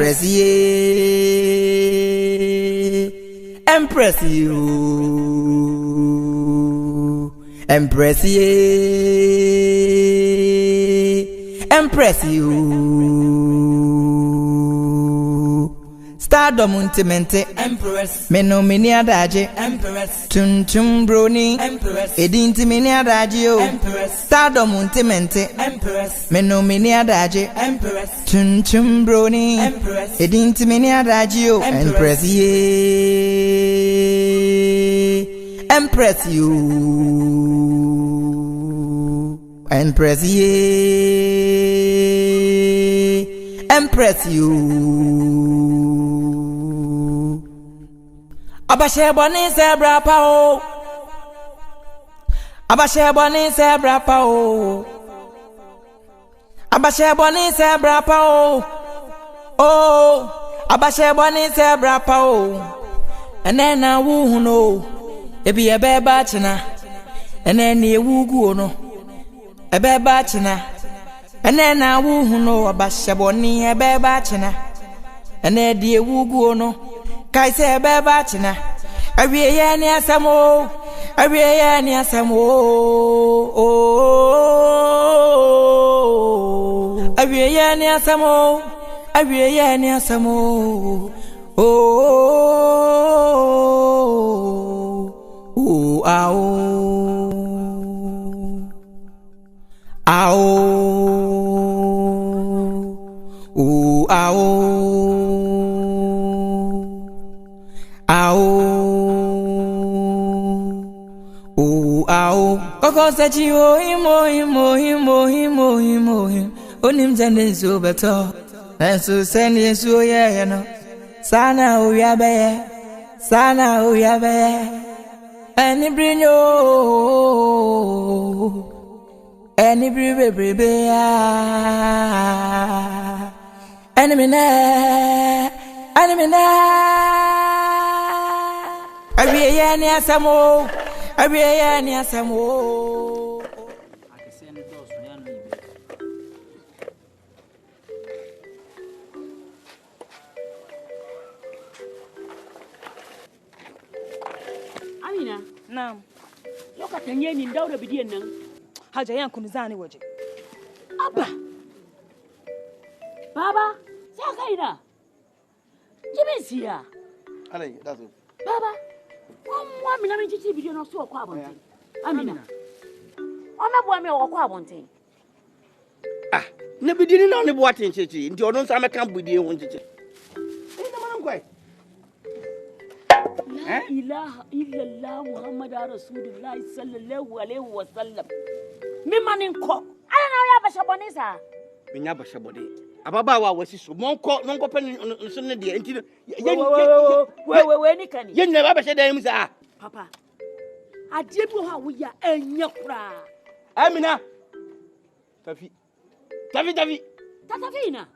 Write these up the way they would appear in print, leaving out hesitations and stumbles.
Empress ye, Empress you, Empress ye, Empress you. Stardom untimente Empress Meno mini adaje Empress Tum brony Empress Edinti mini adaje o Empress Stardom untimente Empress Meno mini adaje Empress Tum brony Empress Edinti mini adaje o Empress ye Empress you Empress ye Empress you Abasheboni zebra pao Abasheboni zebra pao Abasheboni zebra pao Oh Abasheboni zebra pao Enena wu no Ebi ebeba china Eneni ewugu no Ebeba china Enena wu no Abasheboni ebeba china Enedi ewugu no Kaise beba china Abiye ni asamo Abiye ni asamo Abiye ni asamo Abiye ni asamo Koko sachi o himo Onim zende so beto Nensu sendi so ye no Sana uyabe Eni brinyo Eni bribe ya Eni mine Abiye ni asamo Abiye ni asamo Akiseni dosu yanu ibe Amina Naam. Lokacin ni daura bidiyon nan Haja yanku nizani waje. Abba Baba sai kaina Jimin siya Alai dazo Baba Amina min chichi bidiyo na so kwa bonte Amina Omebo me wo kwa bonte ah na bidini na ne boate nchechi nti ono nso ameka bidie ho nchechi ina mana kwai La ilaha illallah Muhammad Rasulullah sallallahu alaihi wasallam Mimanin ko ana na ya bashabone sa menya bashabode ababa wa wasi so monko pen nso ne de nti we ni kani yen na ba bashadan mu sa papa adie bi ho wo ya enya kura Amina Tafi Tatafina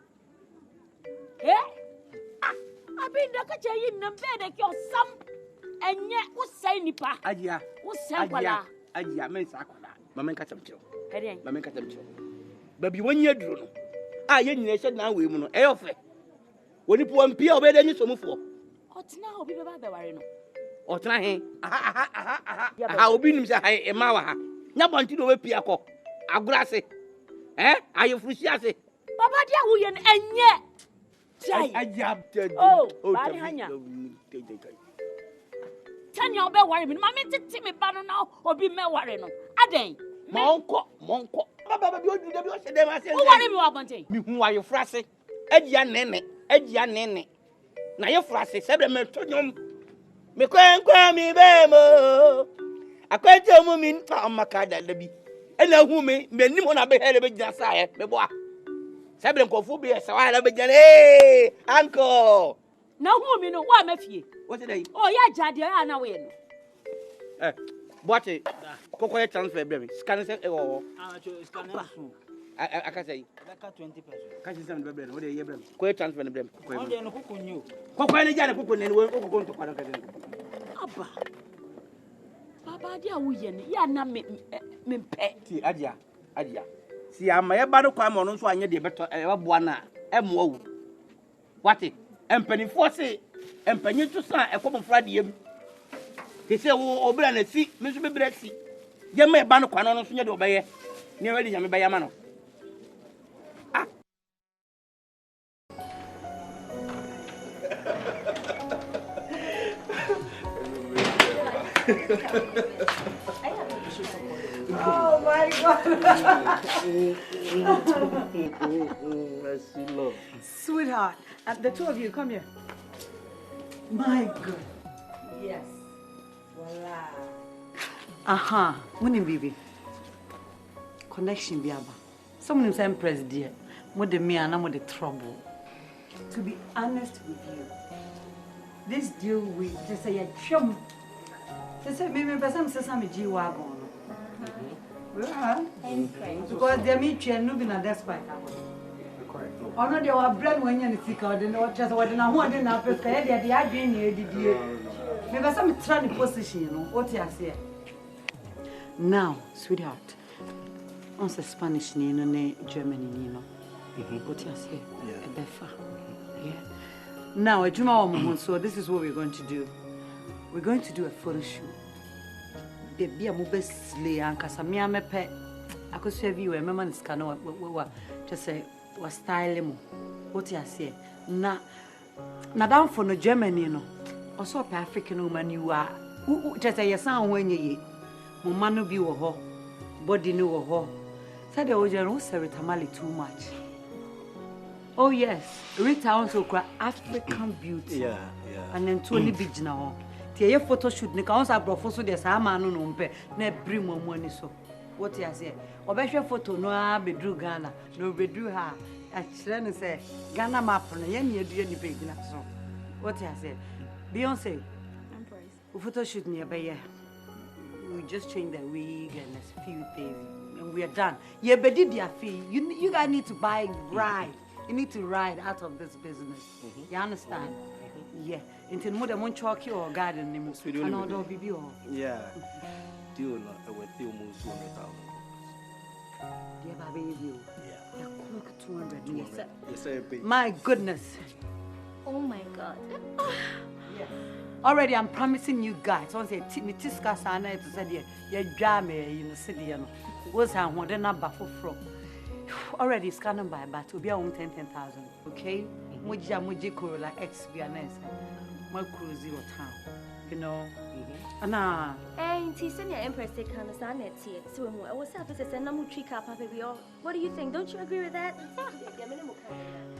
abinda kace yin nan be da kyau sam enye usai nipa ajiya usai kwala ajiya men sa kwala mamen ka tamtiro kadian mamen ka tamtiro babi wonye aduro no a yen nyina hye na we mu no eyofe woni po ampia obeda nyi somufo otina obi be ba be ware no otina he aha obi nim se ha e ma wa ha nya bonti do we pia ko agurase ayefrusi ase baba dia wo yen enye jai ajab bari hanya tani obe ware mi mama titi me ba no na obi me ware no aden monko baba bi odu de bi o se dem ase wo ware mi wa bonten mi hu ayefrase ajia nene na ayefrase sebre me to nyom me kwankwa mi be mo akwaje mu mi nta amaka da bi ena hu me nim na be hele be gina sae me boa sebre nkofu be se wa hele be gina uncle na hu mi no wa mafie what dey ya jade ya na we no boate kokoye transfer be me scan se wo scan su aka say laka 20 pesos ka shi sam be be no dey ye be kokoye transfer be me on dey no kukunyu kokoye ne jane kokon ne wo kokon to kwado ka den abba baba dia wo ye ne ya na me mpe ti adia si ama ye ba no kwa mo no so anye de beto e boa na e mo wu What it? Empany force empanyi to san e kom frade yam. They say wo obra na si, me so be brasi. Ye me ba no kwano no so nye de obeye. Ne we de nyame be yama no. Ah. Oh my God. I see love. Sweetheart, the two of you, come here. My God. Yes. Voila. Aha. Winning baby. Connection biaba. Someone is impressed dear. More than me and I'm with the trouble. To be honest with you, this deal with just say a chum. Just say maybe person says I'm a G-Wagon. Because they meet you and moving at that spot. Or not, they were brand when you're sick or just what I want in our first career. They are doing it. Maybe some trying to position, you know, what you say. Now, sweetheart, on the Spanish, you know, Germany, you know, what you say, a befa. Yeah. Now, so this is what we're going to do. We're going to do a photo shoot. Baby, I'm best lay and Casamia mepe. I could serve you a moment scanner. Just say, was styling. What you say? Na down for no Germany, you know. Also, a African woman you are. Just say, your son when you Mumano be a ho, body no ho. Said the ocean was Rita Mali too much. Oh, yes, Rita also cry African beauty. Yeah. And then 20 big now. Your photo shoot, Nick, also brought for so there's a man on pay, ne bring more money so. What you say? Or better photo, no, be drew Ghana, no, be drew her. I shouldn't say Ghana map on a young year, do any big so. What you say? Beyonce, photo shoot nearby. We just changed the wig and a few things, and we are done. Yeah, but did your fee? You guys need to buy ride. You need to ride out of this business. You understand? Yeah. Until more than one chalky or garden, and all the baby. Yeah. Deal not with you almost 200,000. Dear baby, yeah. 200. Yes, sir. My goodness. Oh my God. Yes. Already, I'm promising you guys. Once you discuss and I said, you're jamming in the city, you know. What's how one then number from? Already scanning by, but to be on 10,000. Okay? Muji Corolla experience. My cruise your town. You know? Anna. And Senior Empress take on the sun at here. So I was happy to send them tree cap. What do you think? Don't you agree with that?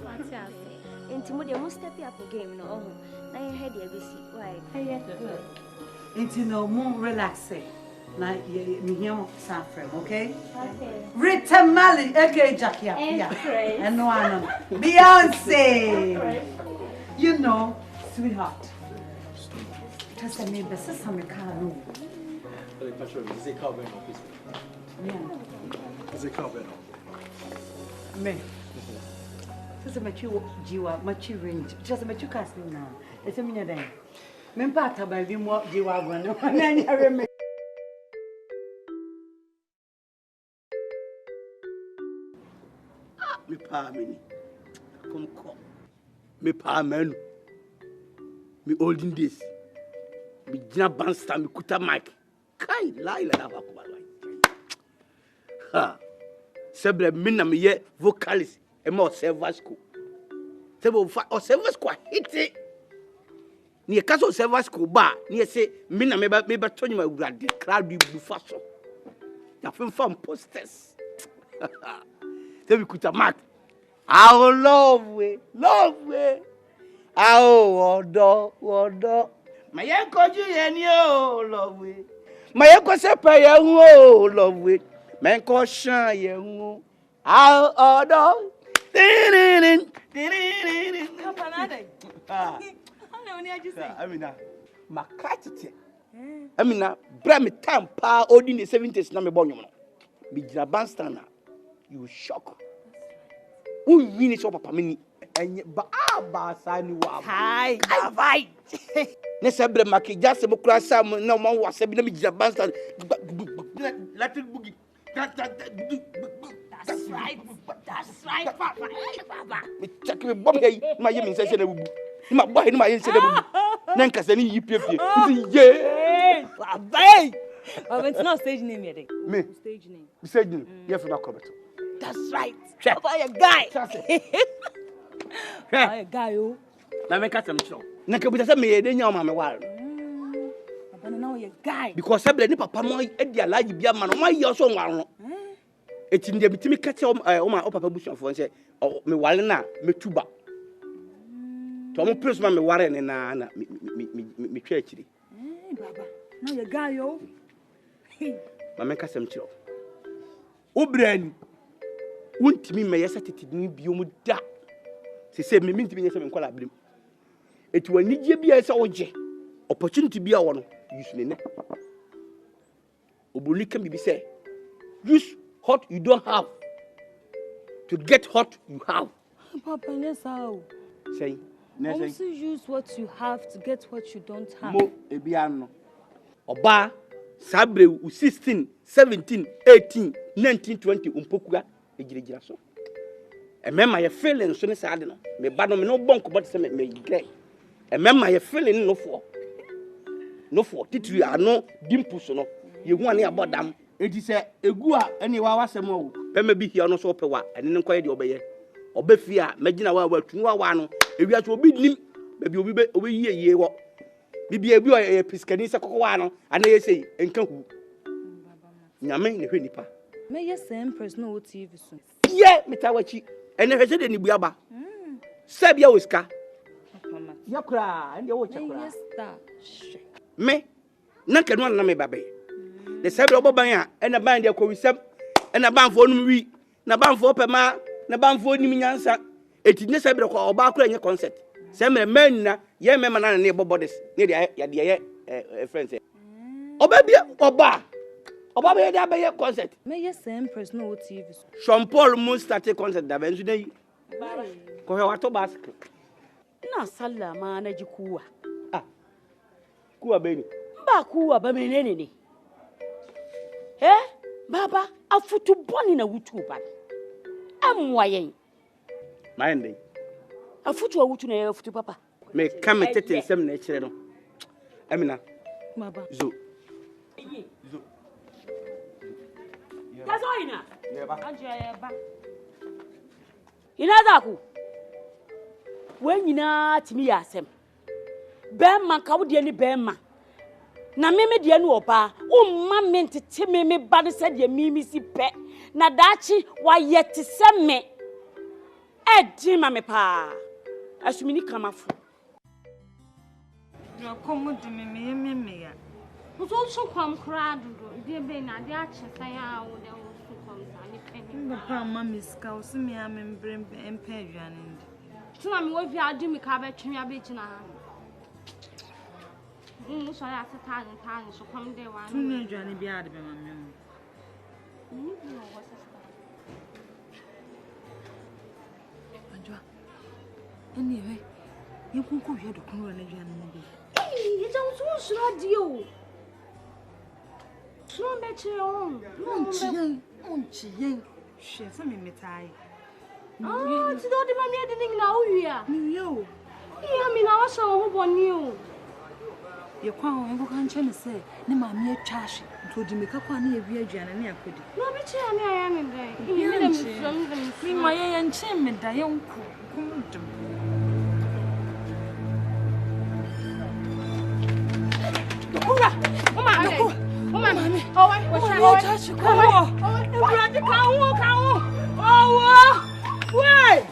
What's that? Into more, must step up the game. No, now you had your receipt. Why? Into no more relaxing. Now you hear Safra, okay? Rita Mali, okay, Jackie. And no one. Beyonce. You know, sweetheart. Just a neighbor, some car. Is it carbon or Yeah. Is it carbon? Me. Just a mature Jiwa, mature range. Just a mature casting now. It's a minute then. Men part of my view more Jiwa one. And then you remember. Me pa meni. Come. Me pa menu. Me olden days. Me jina bansta me kuta mic. Kai la da ba ko ba. Ha. Sebre me na me ye vocalist e mo server school. Sebo o server school hit. Ni e kaso server school ba, ni e say me na me ba tonyi ma wurade crowd bi bu fa so. Ya fam posters. Sebi kuta mic. Our love we. Our odo. My uncle Jenny, oh, love we. My uncle Sepaya, oh, love we. My uncle Shine, our odo. I mean, my cat. I mean, Bram time pa in the 70s. Na me bonyo. Be Jabastana. You shock. Who win it up, Pamini? And ba sani wa. Hi, vai. Ne sebre maki just mo kura sam no man wa sebi na mi Jabastana. Let it boogie. That's right. That's That's right, Papa. Papa. Me check me bomb here. My yemin says na bubu. My boy na my say na bubu. Na nkasa ni yipiepie. Yeah. Papa. Oh, it's not stage name yet. Me. Stage name. Stage name. You from Akrobeto. That's right. Check. Papa, you guy. Oh, a guy, oh. Na me kasa mchiro. Na kebuta say me ye nya o ma me war. Papa, now you guy. Because say ni papa mo e di alaji bia ma no ma ye so nwar no. Eti ndie mitimi kete o ma papa busuafo say me wale na metuba. To mo place ma me ware ne na me twa akiri. Baba, now you guy, oh. Ma me kasa mchiro. Obrani. Wontimi me yesa tetidini biomu da. Se me mintimi yesa me nkola abrim. Eti wanigye bia yesa oje. Opportunity bia wo no use ne ne. Obuli kan bibi say use what you don't have to get what you have. Papa, yes, how? Say, Also use what you have to get what you don't have. Mo ebiano. Oba sabre 16, 17, 18, 19, 20 umpokuga ejirigira so. Emema ye feeling so ne saade no. Me ba no me no bonko but say me grey. Emema ye feeling no for. No for titiri ano dimples no. Ye hu ane abodam. Eti se egu a ene wa wasem o. Pema bi hia no so opewa ene ne nkoye de obeye. Obefi a magina wa watunu wa no. Ewia so obi nim. Ba bi obi yie wo. Bibia bi o piskani se kokwa no ana ye sei enka hu. Nyame ne hwe nipa. Me yes Empress no TV so. Ye metawachi. Ene hwe se de ni buaba. Sabia oska. Papa. Yakura ande wo chakura. Yes star. Me na kanu na me babe. The sabia oboban a ena ban de akowisam ena banfo num wi na banfo pema na banfo nim nyansa eti ne sabia ko oba akura nye concert. Se me men na ye me mana na bobodis ne de ya de ye friends. Oba bia oba be de abaye concert. Me yes Empress no TV so. Sean Paul mo start concert da benzu dey. Ko he wato basket. Na sallama na ji kuwa. Kuwa beni. Ba kuwa ba menene ne? Baba, afutu boni na wutu ba. Amwayen. Mind Afutu wa wutu na afutu papa. Me come tete nsem na kire no. Amina. Baba. Zo. Kazo ina. Yeba. Anje yeba. Ina za ku. Wenyina timi ya asem. Bemma ka wo de ni bemma. Na meme de no oba, umma mentete meme ba de se de mimi si pe. Na dachi wa yete se me. Edi ma me pa. Asumini kamafu. Jo komo de me ya. Uzo so kwam kra dodo. De be na de a chesa ya wo de wo so kwam sa ni peni. Papa mama ska o se me amembrem empa aduane ndi. Tuna me wo vi adu mi ka be twen ya be gina ha. So ya se tan so kwam de wa. Tuna aduane bi ade be mama mo. Ni bi no wo sister. Anjwa. Anyway, you kunku hwe do kunu na aduane no bi. You don't so radio. No bet you on. Onchien. She se me metai. Ah, ti do di ma me de na wo hia. Mi yo. Iya mi na wa sha wo boni o. Ye kwa ho enko kan che ne se ne ma me atwa hye. Nto di me ka kwa na ye wi aduane ne akodi. No bi che ya me aya ne dai. Ni dem from Mi ma ye nche me da ye nko. Kumdum. Oh, Wait!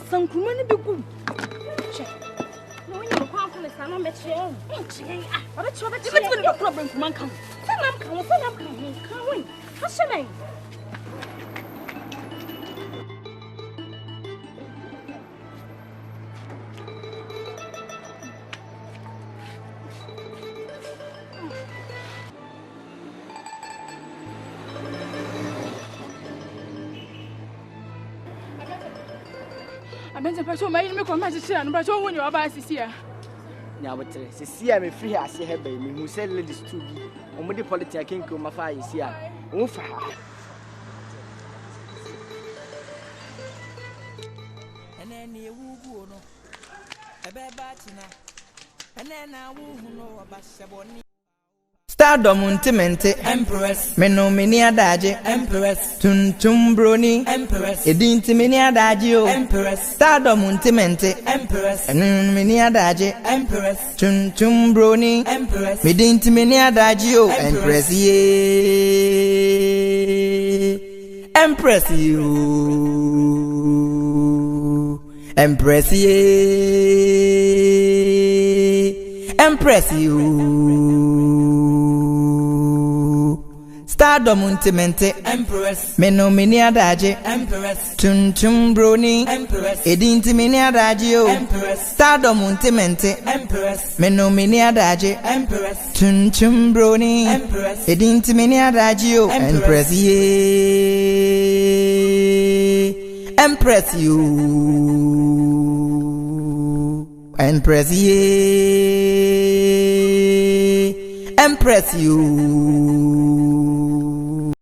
Sankruma ni bigu. che. No you kwa kwa sa no me che. Aba che aba che. You bet no problem kuma kan. Sanam kan won. Ha sheme. Abenza pacho mai me kwa maji chira no pacho woni oba sisia. Nya botre sisia me free ase heba me hu say ladies too bi. Omo de politics kenko ma fa yisia. Wo fa. Eneni ewugu no. Ebe ba china. Enena wu hu no obaseboni. Stardom Untimente Empress Meno mini adaje Empress Tum broni Empress Edinti mini adaje o Empress Stardom Untimente Empress Enu mini adaje Empress Tum broni Empress Medinti mini adaje o Empress ye Empress you Empress ye Empress you Stardom Untimente Empress Meno mini adaje Empress Tum broni Empress Edinti mini adaje o Empress Stardom Untimente Empress Meno mini adaje Empress Tum broni Empress Edinti mini adaje o Empress ye Empress you Empress ye Empress you